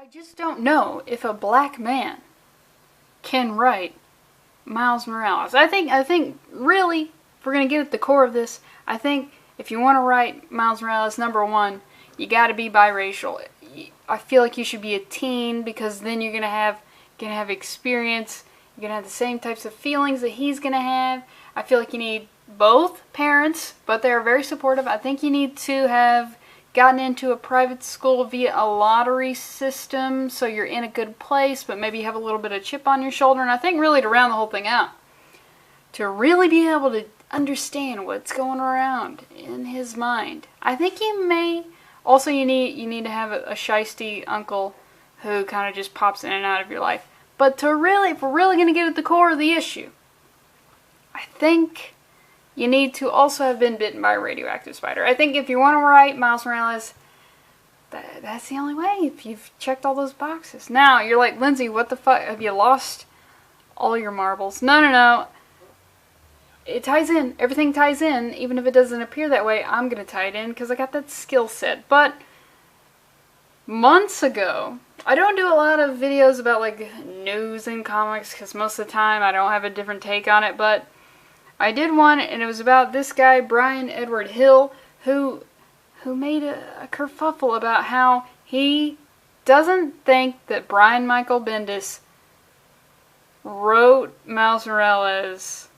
I just don't know if a black man can write Miles Morales. I think really, if we're going to get at the core of this, I think if you want to write Miles Morales, number one, you got to be biracial. I feel like you should be a teen, because then you're going to have experience. You're going to have the same types of feelings that he's going to have. I feel like you need both parents, but they're very supportive. I think you need to have gotten into a private school via a lottery system, so you're in a good place, but maybe you have a little bit of chip on your shoulder. And I think really to round the whole thing out, to really be able to understand what's going around in his mind, I think you may also you need to have a shiesty uncle who kind of just pops in and out of your life. But to really, if we're really going to get at the core of the issue, I think you need to also have been bitten by a radioactive spider. I think if you want to write Miles Morales, that's the only way, if you've checked all those boxes. Now, you're like, Lindsey, what the fuck? Have you lost all your marbles? No. It ties in. Everything ties in. Even if it doesn't appear that way, I'm going to tie it in because I got that skill set. But months ago, I don't do a lot of videos about like news and comics because most of the time I don't have a different take on it, but I did one, and it was about this guy, Brian Edward Hill, who made a kerfuffle about how he doesn't think that Brian Michael Bendis wrote Miles Morales,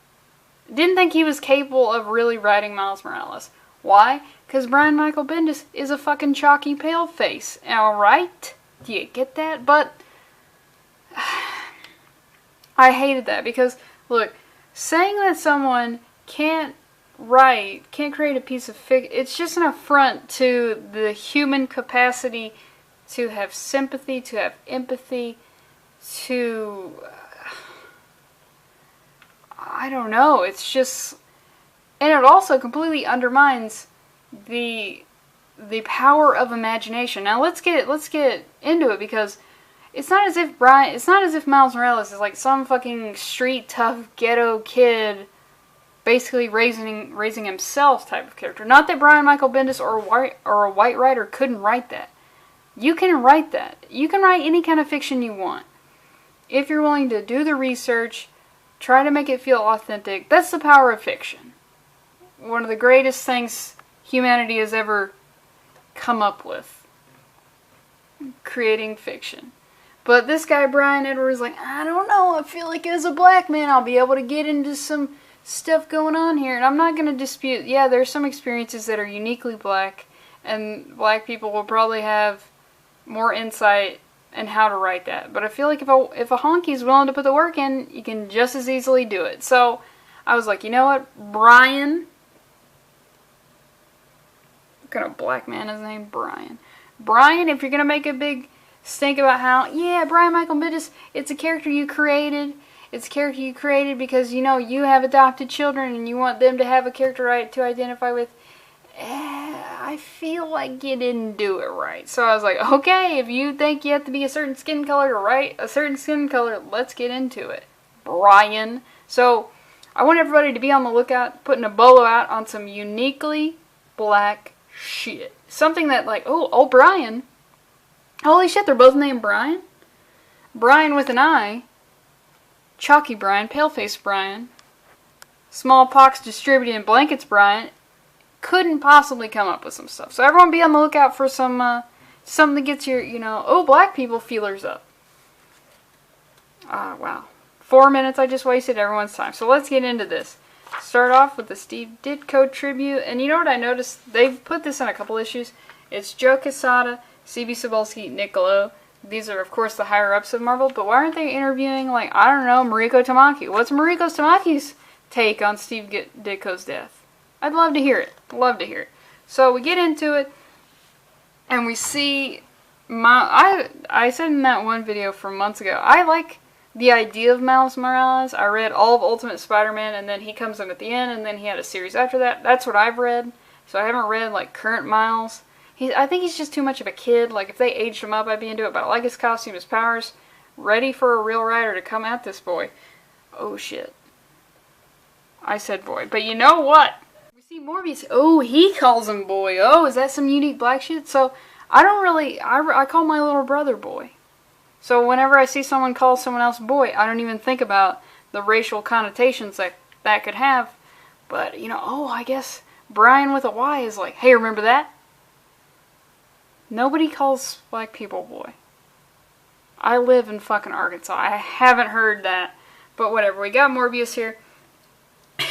didn't think he was capable of really writing Miles Morales. Why? Because Brian Michael Bendis is a fucking chalky paleface. Alright? Do you get that? But I hated that because, look, saying that someone can't create a piece of fiction, it's just an affront to the human capacity to have sympathy, to have empathy, to, I don't know, it's just, and it also completely undermines the power of imagination. Now let's get into it, because it's not as if Miles Morales is like some fucking street tough ghetto kid basically raising himself type of character. Not that Brian Michael Bendis or a white writer couldn't write that. You can write that. You can write any kind of fiction you want. If you're willing to do the research, try to make it feel authentic. That's the power of fiction. One of the greatest things humanity has ever come up with. Creating fiction. But this guy, Brian Edwards, like, I don't know, I feel like as a black man I'll be able to get into some stuff going on here. And I'm not going to dispute, yeah, there's some experiences that are uniquely black, and black people will probably have more insight in how to write that. But I feel like if a honky's willing to put the work in, you can just as easily do it. So I was like, you know what, Brian, what kind of black man is his name? Brian, if you're going to make a big stink about how, yeah, Brian Michael Bendis, it's a character you created. It's a character you created because, you know, you have adopted children and you want them to have a character to identify with. I feel like you didn't do it right. So I was like, okay, if you think you have to be a certain skin color to write a certain skin color, let's get into it, Brian. So I want everybody to be on the lookout, putting a bolo out on some uniquely black shit. Something that, like, oh, Brian. Holy shit, they're both named Brian? Brian with an I. Chalky Brian, Paleface Brian. Smallpox distributed in blankets Brian. Couldn't possibly come up with some stuff. So everyone be on the lookout for some, something that gets your, you know, oh, black people feelers up. Wow. 4 minutes I just wasted everyone's time. So let's get into this. Start off with the Steve Ditko tribute. And you know what I noticed? They've put this in a couple issues. It's Joe Quesada, C.B. Cebulski, Nick Lowe. These are, of course, the higher-ups of Marvel. But why aren't they interviewing, like, I don't know, Mariko Tamaki? What's Mariko Tamaki's take on Steve Ditko's death? I'd love to hear it. Love to hear it. So we get into it, and we see I said in that one video from months ago, I like the idea of Miles Morales. I read all of Ultimate Spider-Man, and then he comes in at the end, and then he had a series after that. That's what I've read. So I haven't read, like, current Miles. I think he's just too much of a kid. Like, if they aged him up, I'd be into it. But I like his costume, his powers. Ready for a real writer to come at this boy. Oh, shit. I said boy. But you know what? We see Morbius. Oh, he calls him boy. Oh, is that some unique black shit? So, I don't really, I call my little brother boy. So whenever I see someone call someone else boy, I don't even think about the racial connotations that could have. But, you know, oh, I guess Brian with a Y is like, hey, remember that? Nobody calls black people boy. I live in fucking Arkansas. I haven't heard that. But whatever, we got Morbius here.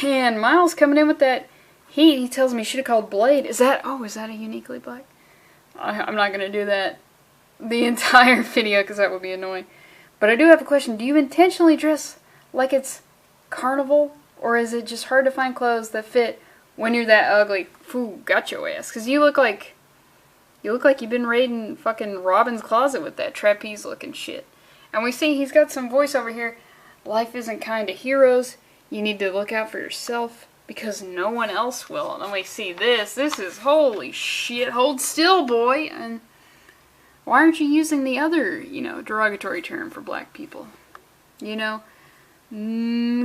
And Miles coming in with that heat. He tells me he should have called Blade. Is that a uniquely black? I'm not going to do that the entire video because that would be annoying. But I do have a question. Do you intentionally dress like it's carnival? Or is it just hard to find clothes that fit when you're that ugly? Phew, got your ass. Because you look like you've been raiding fucking Robin's closet with that trapeze looking shit. And we see he's got some voiceover here. Life isn't kind to heroes. You need to look out for yourself because no one else will. And then we see this. This is holy shit. Hold still, boy. And why aren't you using the other, you know, derogatory term for black people? You know,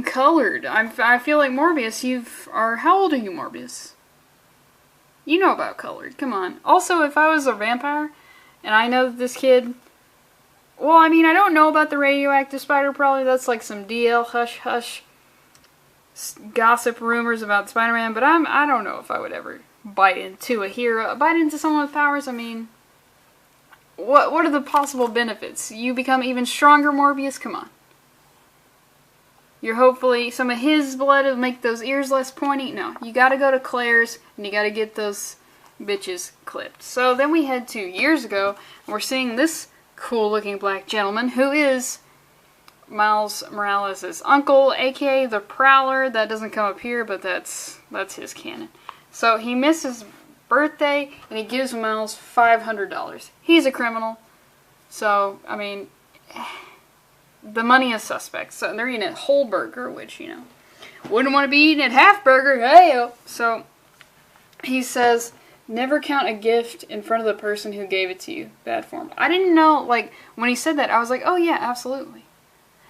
colored. I feel like Morbius, how old are you, Morbius? You know about colored. Come on. Also, if I was a vampire and I know that this kid, well, I mean, I don't know about the radioactive spider. Probably that's like some DL hush hush gossip rumors about Spider-Man. But I don't know if I would ever bite into someone with powers. I mean, what are the possible benefits? You become even stronger, Morbius? Come on. You're hopefully, some of his blood will make those ears less pointy. No, you gotta go to Claire's, and you gotta get those bitches clipped. So then we head to years ago, and we're seeing this cool-looking black gentleman, who is Miles Morales' uncle, aka the Prowler. That doesn't come up here, but that's his canon. So he missed his birthday, and he gives Miles $500. He's a criminal. So, I mean, the money is suspect. So they're eating a whole burger, which, you know, wouldn't want to be eating a half burger. Hey-o. So he says, never count a gift in front of the person who gave it to you. Bad form. I didn't know, like, when he said that, I was like, oh yeah, absolutely.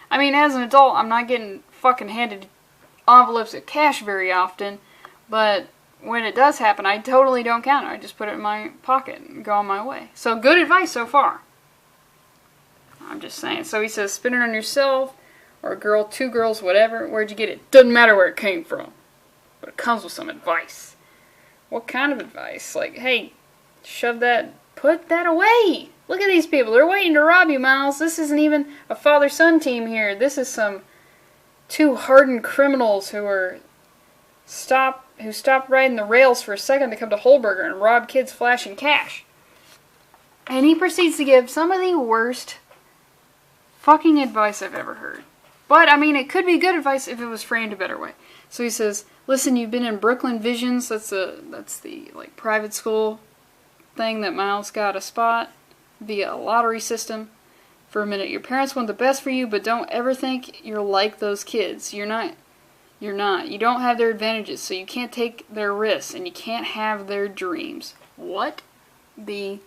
I mean, as an adult, I'm not getting fucking handed envelopes of cash very often, but when it does happen, I totally don't count it. I just put it in my pocket and go on my way. So good advice so far. I'm just saying. So he says, spend it on yourself, or a girl, two girls, whatever. Where'd you get it? Doesn't matter where it came from. But it comes with some advice. What kind of advice? Like, hey, put that away. Look at these people. They're waiting to rob you, Miles. This isn't even a father-son team here. This is some two hardened criminals who stopped riding the rails for a second to come to Holberger and rob kids flashing cash. And he proceeds to give some of the worst fucking advice I've ever heard. But, I mean, it could be good advice if it was framed a better way. So he says, listen, you've been in Brooklyn Visions. That's the, like, private school thing that Miles got a spot via a lottery system. For a minute, your parents want the best for you, but don't ever think you're like those kids. You're not. You don't have their advantages, so you can't take their risks, and you can't have their dreams. What the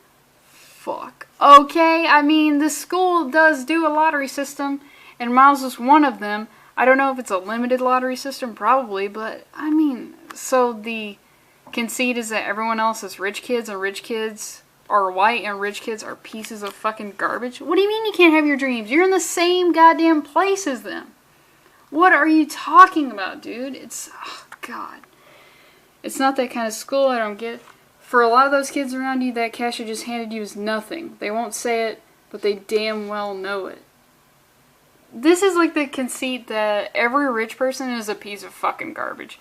fuck? Okay, I mean, the school does do a lottery system, and Miles is one of them. I don't know if it's a limited lottery system, probably, but, I mean, so the conceit is that everyone else is rich kids, and rich kids are white, and rich kids are pieces of fucking garbage? What do you mean you can't have your dreams? You're in the same goddamn place as them. What are you talking about, dude? Oh, God. It's not that kind of school, I don't get it. For a lot of those kids around you, that cash I just handed you is nothing. They won't say it, but they damn well know it. This is like the conceit that every rich person is a piece of fucking garbage.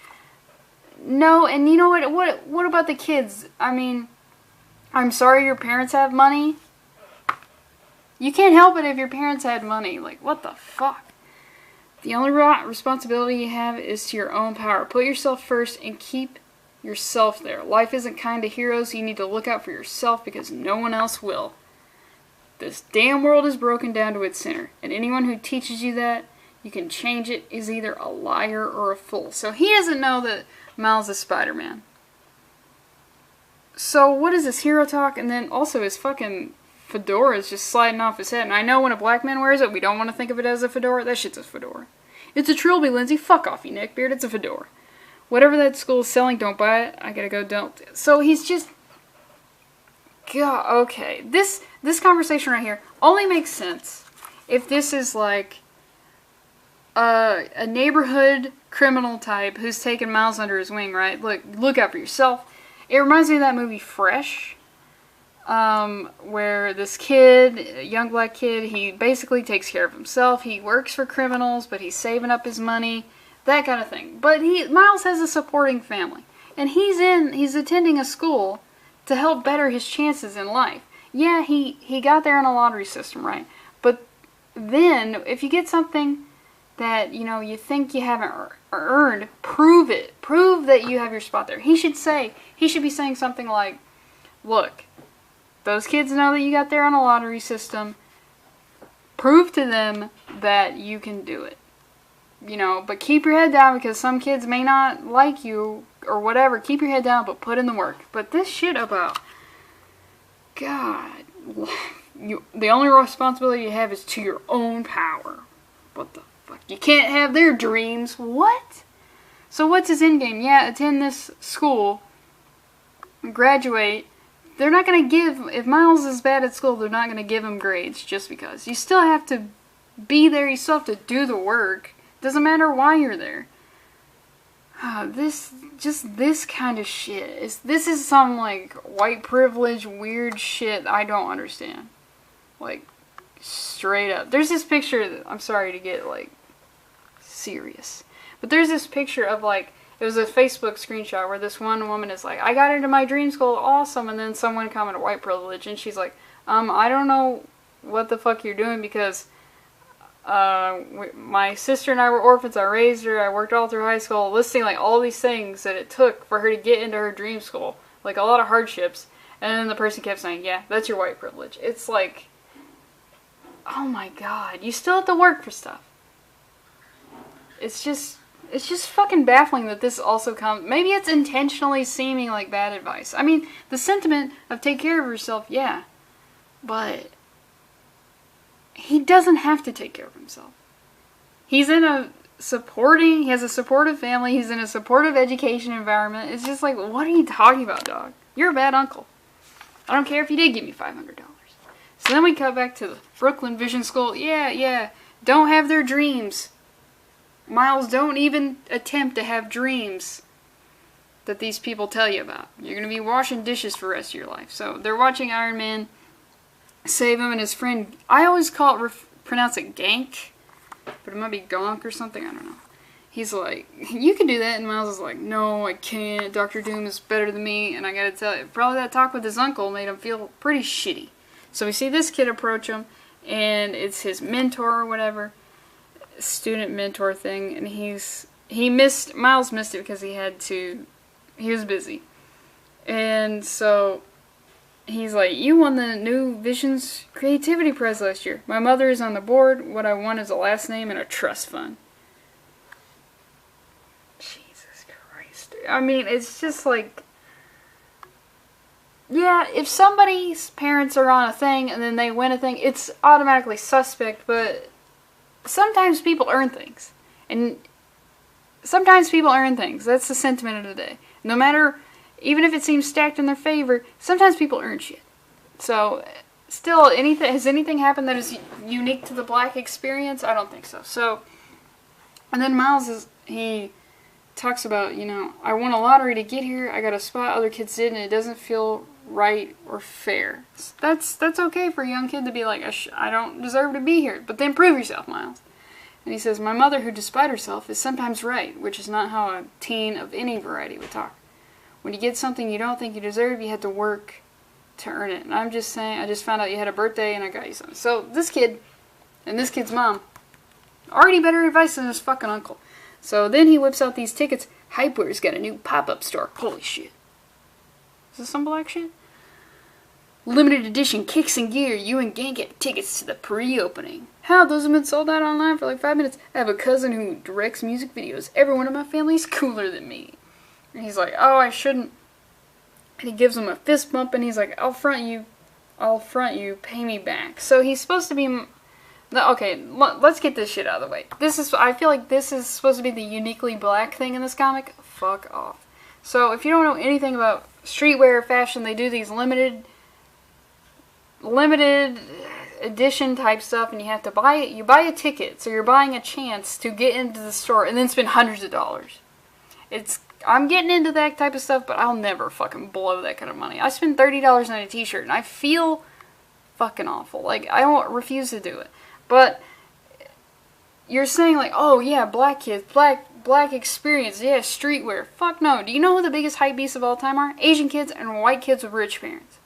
No, and you know what? What about the kids? I mean, I'm sorry your parents have money. You can't help it if your parents had money. Like, what the fuck? The only responsibility you have is to your own power. Put yourself first and keep yourself there. Life isn't kind to heroes. You need to look out for yourself because no one else will. This damn world is broken down to its center, and anyone who teaches you that you can change it is either a liar or a fool. So he doesn't know that Miles is Spider-Man. So what is this hero talk? And then also his fucking fedora is just sliding off his head. And I know when a black man wears it, we don't want to think of it as a fedora. That shit's a fedora. It's a trilby, Lindsey. Fuck off, you neckbeard. It's a fedora. Whatever that school is selling, don't buy it. I gotta go, don't. So he's just God, okay. This conversation right here only makes sense if this is like a neighborhood criminal type who's taking Miles under his wing, right? Look out for yourself. It reminds me of that movie Fresh, where this kid, a young black kid, he basically takes care of himself. He works for criminals, but he's saving up his money, that kind of thing. But Miles has a supporting family, and he's attending a school to help better his chances in life. Yeah, he got there in a lottery system, right? But then, if you get something that, you know, you think you haven't earned, prove it. Prove that you have your spot there. He should be saying something like, look, those kids know that you got there on a lottery system. Prove to them that you can do it. You know, but keep your head down because some kids may not like you or whatever. Keep your head down, but put in the work. But this shit about, God, the only responsibility you have is to your own power. What the fuck? You can't have their dreams. What? So what's his end game? Yeah, attend this school, graduate. They're not going to give, if Miles is bad at school, they're not going to give him grades just because. You still have to be there. You still have to do the work. Doesn't matter why you're there. This kind of shit. This is some, like, white privilege, weird shit I don't understand. Like, straight up. There's this picture, I'm sorry to get, like, serious. But there's this picture of, like, it was a Facebook screenshot where this one woman is like, I got into my dream school, awesome. And then someone commented white privilege, and she's like, I don't know what the fuck you're doing because my sister and I were orphans, I raised her, I worked all through high school, listing like all these things that it took for her to get into her dream school, like a lot of hardships, and then the person kept saying, yeah, that's your white privilege. It's like, oh my god, you still have to work for stuff. It's just fucking baffling that this also comes, maybe it's intentionally seeming like bad advice. I mean, the sentiment of take care of yourself, yeah, but he doesn't have to take care of himself. He has a supportive family, he's in a supportive education environment. It's just like, what are you talking about, dog? You're a bad uncle. I don't care if you did give me $500. So then we cut back to the Brooklyn Vision School. Yeah, don't have their dreams. Miles, don't even attempt to have dreams that these people tell you about. You're going to be washing dishes for the rest of your life. So they're watching Iron Man save him, and his friend, I always pronounce it Gank, but it might be Gonk or something, I don't know. He's like, you can do that, and Miles is like, no, I can't, Dr. Doom is better than me, and I gotta tell you, probably that talk with his uncle made him feel pretty shitty. So we see this kid approach him, and it's his mentor or whatever, student mentor thing, and Miles missed it because he was busy. And so he's like, you won the New Visions Creativity Prize last year. My mother is on the board. What I want is a last name and a trust fund. Jesus Christ. I mean, it's just like, yeah, if somebody's parents are on a thing and then they win a thing, it's automatically suspect, but sometimes people earn things. And sometimes people earn things. That's the sentiment of the day. No matter, even if it seems stacked in their favor, sometimes people earn shit. So, still, has anything happened that is unique to the black experience? I don't think so. So, and then Miles he talks about, you know, I won a lottery to get here, I got a spot other kids did, and it doesn't feel right or fair. That's okay for a young kid to be like, I don't deserve to be here, but then prove yourself, Miles. And he says, my mother, who despite herself, is sometimes right, which is not how a teen of any variety would talk. When you get something you don't think you deserve, you have to work to earn it. And I'm just saying, I just found out you had a birthday and I got you something. So this kid and this kid's mom, already better advice than his fucking uncle. So then he whips out these tickets. Hypeware's got a new pop-up store. Holy shit. Is this some black shit? Limited edition kicks and gear. You and Gang get tickets to the pre-opening. How? Those have been sold out online for like 5 minutes. I have a cousin who directs music videos. Everyone in my family is cooler than me. And he's like, oh, I shouldn't. And he gives him a fist bump, and he's like, I'll front you, pay me back. So he's supposed to be, okay, let's get this shit out of the way. I feel like this is supposed to be the uniquely black thing in this comic. Fuck off. So if you don't know anything about streetwear fashion, they do these limited limited edition type stuff, and you have to buy it. You buy a ticket, so you're buying a chance to get into the store and then spend hundreds of dollars. I'm getting into that type of stuff, but I'll never fucking blow that kind of money. I spend $30 on a t-shirt, and I feel fucking awful. Like, I won't refuse to do it. But you're saying, like, oh, yeah, black kids, black experience, yeah, streetwear. Fuck no. Do you know who the biggest hype beasts of all time are? Asian kids and white kids with rich parents.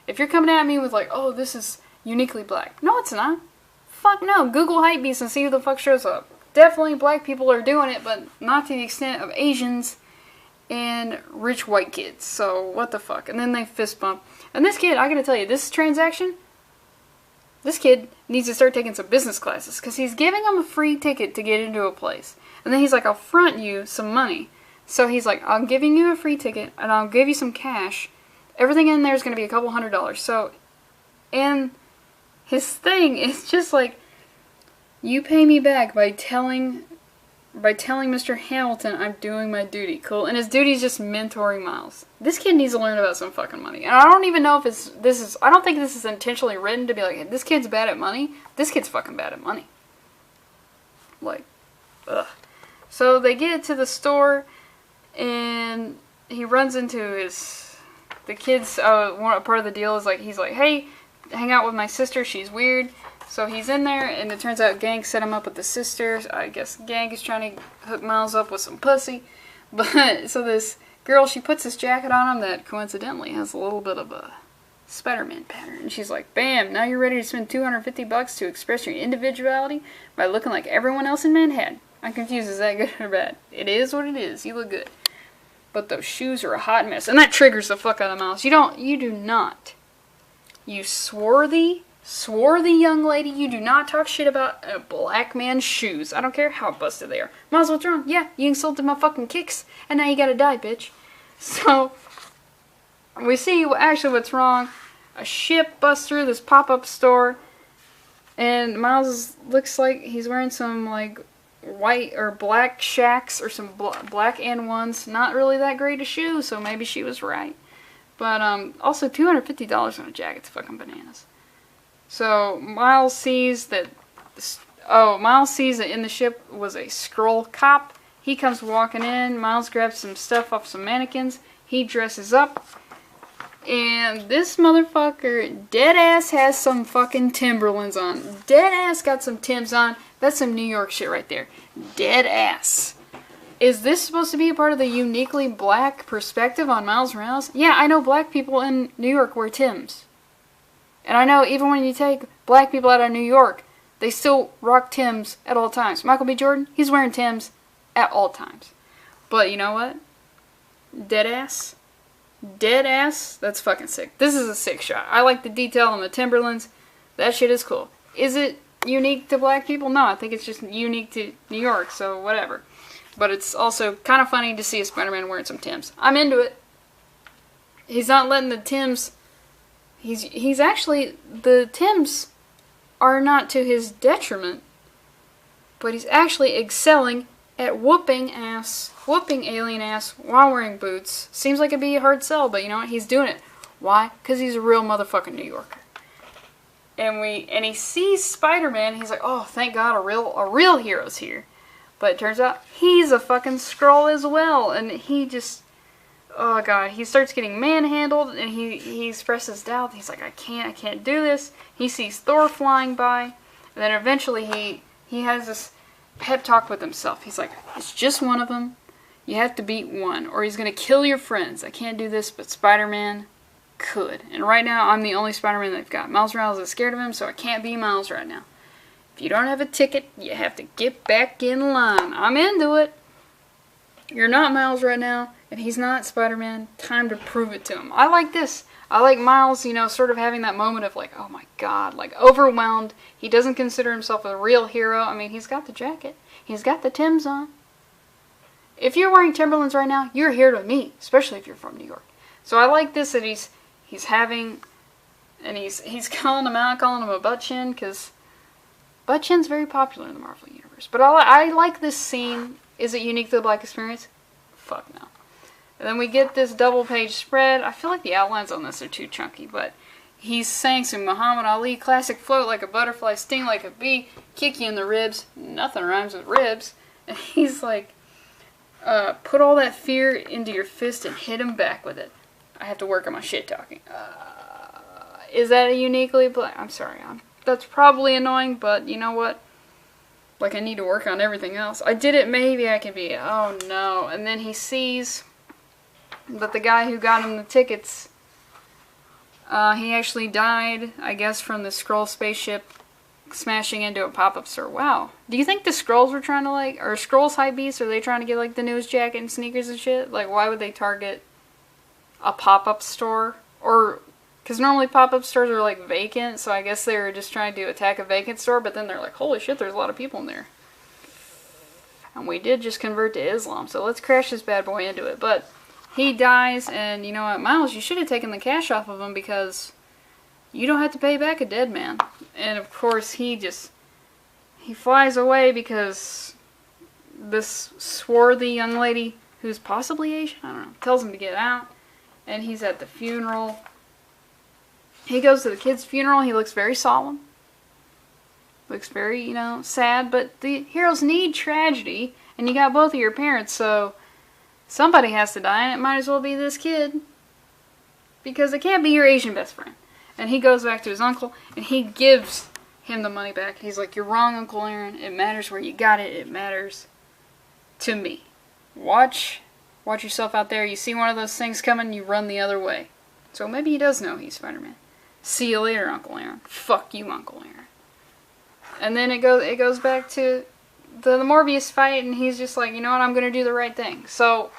If you're coming at me with, like, oh, this is uniquely black. No, it's not. Fuck no. Google hype beasts and see who the fuck shows up. Definitely black people are doing it, but not to the extent of Asians and rich white kids. So, what the fuck? And then they fist bump. And this kid, I gotta tell you, this transaction, this kid needs to start taking some business classes, because he's giving him a free ticket to get into a place. And then he's like, I'll front you some money. So he's like, I'm giving you a free ticket, and I'll give you some cash. Everything in there is going to be a couple $100s. So, and his thing is just like, you pay me back by telling Mr. Hamilton I'm doing my duty. Cool. And his duty is just mentoring Miles. This kid needs to learn about some fucking money. And I don't even know if I don't think this is intentionally written to be like, hey, this kid's bad at money. This kid's fucking bad at money. Like, ugh. So they get to the store, and he runs into the kids. Part of the deal is like, he's like, hey, hang out with my sister, she's weird. So he's in there, and it turns out Gang set him up with the sister. I guess Gang is trying to hook Miles up with some pussy. But, so this girl, she puts this jacket on him that coincidentally has a little bit of a Spider-Man pattern. And she's like, bam, now you're ready to spend $250 to express your individuality by looking like everyone else in Manhattan. I'm confused, is that good or bad? It is what it is, you look good. But those shoes are a hot mess, and that triggers the fuck out of Miles. You do not. You swarthy young lady, you do not talk shit about a black man's shoes. I don't care how busted they are. Miles, what's wrong? Yeah, you insulted my fucking kicks, and now you gotta die, bitch. So, we see actually what's wrong. A ship busts through this pop-up store, and Miles looks like he's wearing some, like, white or black Shacks or some black N1s. Not really that great a shoe, so maybe she was right. But, also $250 on a jacket's fucking bananas. So, Miles sees that in the ship was a Skrull cop. He comes walking in. Miles grabs some stuff off some mannequins. He dresses up. And this motherfucker, deadass, has some fucking Timberlands on. Deadass got some Timbs on. That's some New York shit right there. Deadass. Is this supposed to be a part of the uniquely black perspective on Miles Morales? Yeah, I know black people in New York wear Timbs. And I know even when you take black people out of New York, they still rock Timbs at all times. Michael B. Jordan, he's wearing Timbs at all times. But you know what? Deadass. Deadass, that's fucking sick. This is a sick shot. I like the detail on the Timberlands. That shit is cool. Is it unique to black people? No, I think it's just unique to New York, so whatever. But it's also kind of funny to see a Spider-Man wearing some Timbs. I'm into it. He's not letting the Timbs... He's actually... The Timbs are not to his detriment, but he's actually excelling at whooping alien ass while wearing boots. Seems like it'd be a hard sell, but you know what? He's doing it. Why? Because he's a real motherfucking New Yorker. And he sees Spider-Man, and he's like, oh, thank God, a real hero's here. But it turns out he's a fucking Skrull as well, and he just, oh God, he starts getting manhandled, and he expresses doubt. He's like, I can't do this. He sees Thor flying by, and then eventually he has this pep talk with himself. He's like, it's just one of them. You have to beat one, or he's gonna kill your friends. I can't do this, but Spider-Man could. And right now, I'm the only Spider-Man they've got. Miles Morales is scared of him, so I can't be Miles right now. If you don't have a ticket, you have to get back in line. I'm into it. You're not Miles right now, and he's not Spider-Man. Time to prove it to him. I like this. I like Miles, you know, sort of having that moment of like, oh my God, like overwhelmed. He doesn't consider himself a real hero. I mean, he's got the jacket. He's got the Timbs on. If you're wearing Timberlands right now, you're a hero to me, especially if you're from New York. So I like this that he's having, and he's calling him out, calling him a butt chin, because butt chin's very popular in the Marvel Universe. But I like this scene. Is it unique to the Black experience? Fuck no. And then we get this double-page spread. I feel like the outlines on this are too chunky, but he's saying some Muhammad Ali classic float like a butterfly, sting like a bee, kick you in the ribs. Nothing rhymes with ribs. And he's like, put all that fear into your fist and hit him back with it. I have to work on my shit talking. Is that a uniquely black? I'm sorry. That's probably annoying, but you know what? Like, I need to work on everything else. I did it, maybe I can be. Oh no. And then he sees that the guy who got him the tickets, he actually died, I guess, from the Skrull spaceship smashing into a pop-up store. Wow. Do you think the Skrulls were trying to, like, are Skrulls hype beasts? Are they trying to get, like, the newest jacket and sneakers and shit? Like, why would they target a pop-up store? Or, because normally pop-up stores are, like, vacant, so I guess they were just trying to attack a vacant store, but then they're like, holy shit, there's a lot of people in there. And we did just convert to Islam, so let's crash this bad boy into it. But he dies, and you know what, Miles, you should have taken the cash off of him because you don't have to pay back a dead man. And of course, he flies away because this swarthy young lady, who's possibly Asian, I don't know, tells him to get out. And he's at the funeral. He goes to the kid's funeral. He looks very solemn. Looks very, you know, sad. But the heroes need tragedy. And you got both of your parents, so somebody has to die. And it might as well be this kid. Because it can't be your Asian best friend. And he goes back to his uncle. And he gives him the money back. He's like, you're wrong, Uncle Aaron. It matters where you got it. It matters to me. Watch yourself out there. You see one of those things coming, you run the other way. So maybe he does know he's Spider-Man. See you later, Uncle Aaron. Fuck you, Uncle Aaron. And then it goes back to the Morbius fight, and he's just like, you know what, I'm gonna do the right thing. So,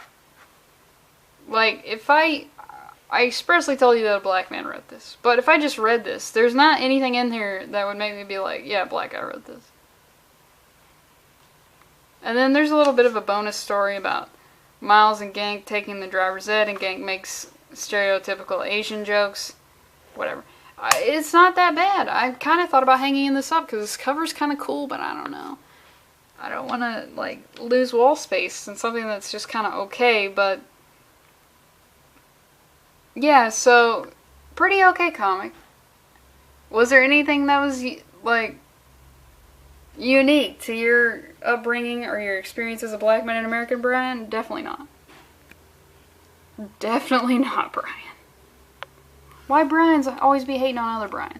like, if I expressly told you that a black man wrote this, but if I just read this, there's not anything in here that would make me be like, yeah, black guy wrote this. And then there's a little bit of a bonus story about Miles and Gank taking the driver's ed, and Gank makes stereotypical Asian jokes. Whatever. It's not that bad. I kind of thought about hanging this up because this cover's kind of cool, but I don't know. I don't want to, like, lose wall space in something that's just kind of okay, but yeah, so pretty okay comic. Was there anything that was, like, unique to your upbringing or your experience as a black man in America, Brian? Definitely not. Definitely not, Brian. Why Brian's always be hating on other Brian?